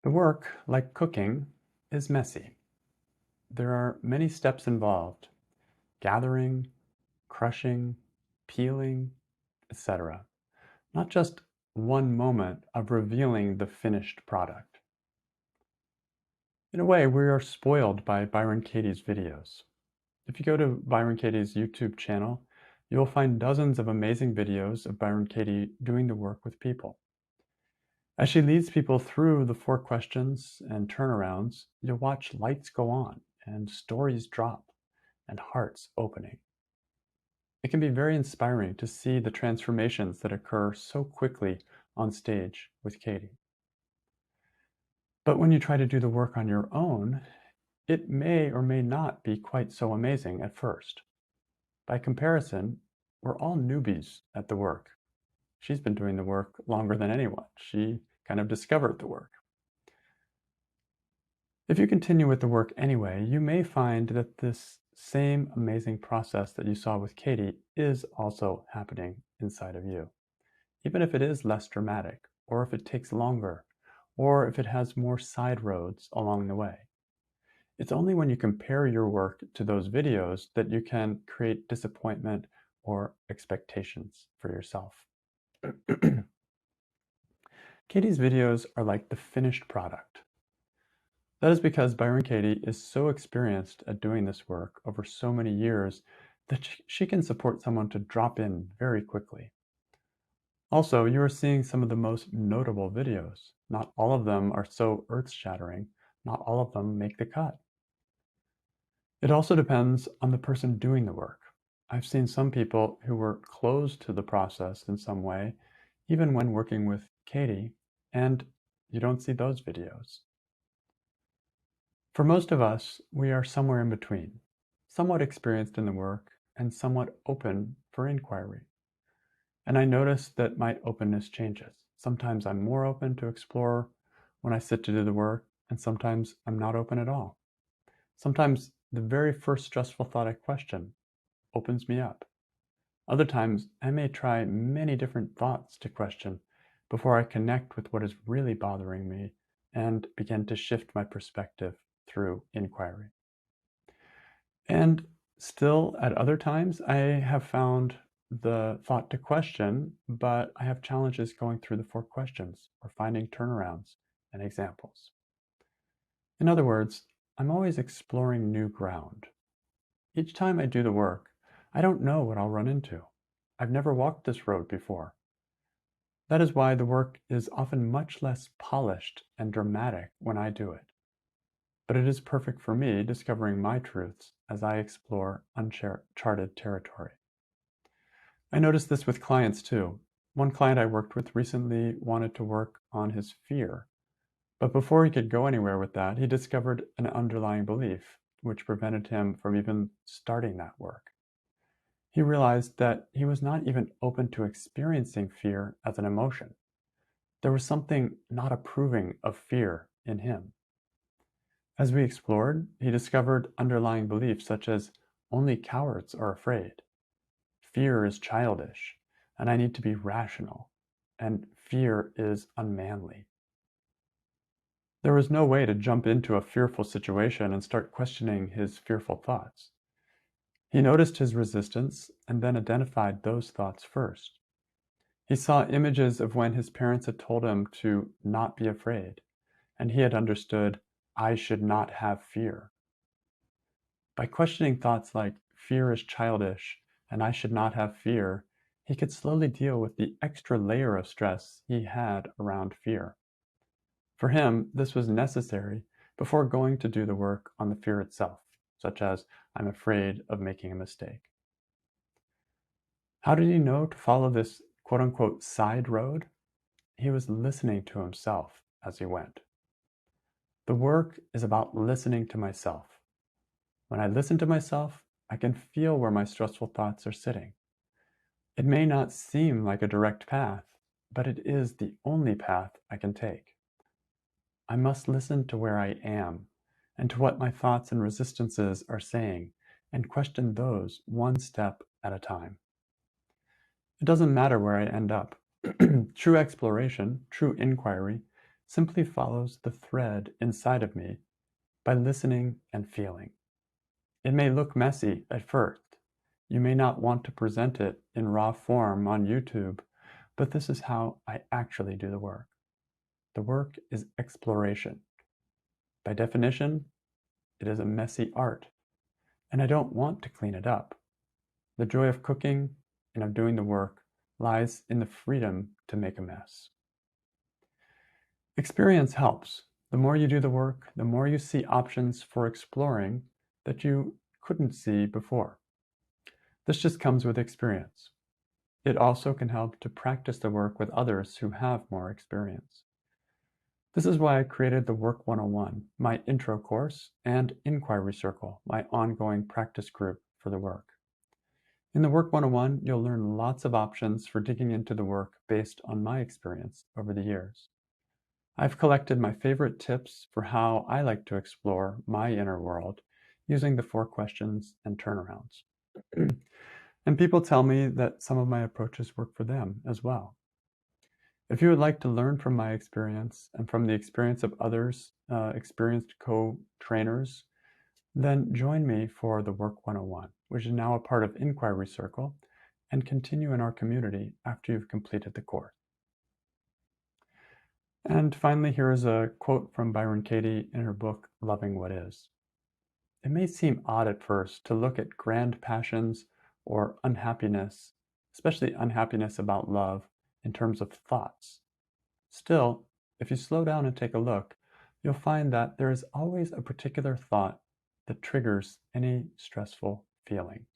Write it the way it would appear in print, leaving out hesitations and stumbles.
The work, like cooking, is messy. There are many steps involved: gathering, crushing, peeling, etc. Not just one moment of revealing the finished product. In a way, we are spoiled by Byron Katie's videos. If you go to Byron Katie's YouTube channel, you'll find dozens of amazing videos of Byron Katie doing the work with people. As she leads people through the 4 questions and turnarounds, you'll watch lights go on and stories drop and hearts opening. It can be very inspiring to see the transformations that occur so quickly on stage with Katie. But when you try to do the work on your own, it may or may not be quite so amazing at first. By comparison, we're all newbies at the work. She's been doing the work longer than anyone. She kind of discovered the work. If you continue with the work anyway, you may find that this same amazing process that you saw with Katie is also happening inside of you, even if it is less dramatic, or if it takes longer, or if it has more side roads along the way. It's only when you compare your work to those videos that you can create disappointment or expectations for yourself. Katie's videos are like the finished product. That is because Byron Katie is so experienced at doing this work over so many years that she can support someone to drop in very quickly. Also, you are seeing some of the most notable videos. Not all of them are so earth-shattering. Not all of them make the cut. It also depends on the person doing the work. I've seen some people who were closed to the process in some way, even when working with Katie, and you don't see those videos. For most of us, we are somewhere in between, somewhat experienced in the work and somewhat open for inquiry. And I notice that my openness changes. Sometimes I'm more open to explore when I sit to do the work, and sometimes I'm not open at all. Sometimes the very first stressful thought I question opens me up. Other times, I may try many different thoughts to question before I connect with what is really bothering me and begin to shift my perspective through inquiry. And still, at other times, I have found the thought to question, but I have challenges going through the 4 questions or finding turnarounds and examples. In other words, I'm always exploring new ground. Each time I do the work, I don't know what I'll run into. I've never walked this road before. That is why the work is often much less polished and dramatic when I do it. But it is perfect for me discovering my truths as I explore uncharted territory. I noticed this with clients too. One client I worked with recently wanted to work on his fear. But before he could go anywhere with that, he discovered an underlying belief which prevented him from even starting that work. He realized that he was not even open to experiencing fear as an emotion. There was something not approving of fear in him. As we explored, he discovered underlying beliefs such as only cowards are afraid, fear is childish, and I need to be rational, and fear is unmanly. There was no way to jump into a fearful situation and start questioning his fearful thoughts. He noticed his resistance and then identified those thoughts first. He saw images of when his parents had told him to not be afraid, and he had understood, I should not have fear. By questioning thoughts like fear is childish and I should not have fear, he could slowly deal with the extra layer of stress he had around fear. For him, this was necessary before going to do the work on the fear itself, such as I'm afraid of making a mistake. How did he know to follow this quote-unquote side road? He was listening to himself as he went. The work is about listening to myself. When I listen to myself, I can feel where my stressful thoughts are sitting. It may not seem like a direct path, but it is the only path I can take. I must listen to where I am and to what my thoughts and resistances are saying and question those one step at a time. It doesn't matter where I end up. True exploration, true inquiry, simply follows the thread inside of me by listening and feeling. It may look messy at first. You may not want to present it in raw form on YouTube, but this is how I actually do the work. The work is exploration. By definition, it is a messy art, and I don't want to clean it up. The joy of cooking and of doing the work lies in the freedom to make a mess. Experience helps. The more you do the work, the more you see options for exploring that you couldn't see before. This just comes with experience. It also can help to practice the work with others who have more experience. This is why I created the Work 101, my intro course, and Inquiry Circle, my ongoing practice group for the work. In the Work 101, you'll learn lots of options for digging into the work based on my experience over the years. I've collected my favorite tips for how I like to explore my inner world using the 4 questions and turnarounds. And people tell me that some of my approaches work for them as well. If you would like to learn from my experience and from the experience of others, experienced co-trainers, then join me for the Work 101, which is now a part of Inquiry Circle, and continue in our community after you've completed the course. And finally, here is a quote from Byron Katie in her book, Loving What Is. It may seem odd at first to look at grand passions or unhappiness, especially unhappiness about love, in terms of thoughts. Still, if you slow down and take a look, you'll find that there is always a particular thought that triggers any stressful feeling.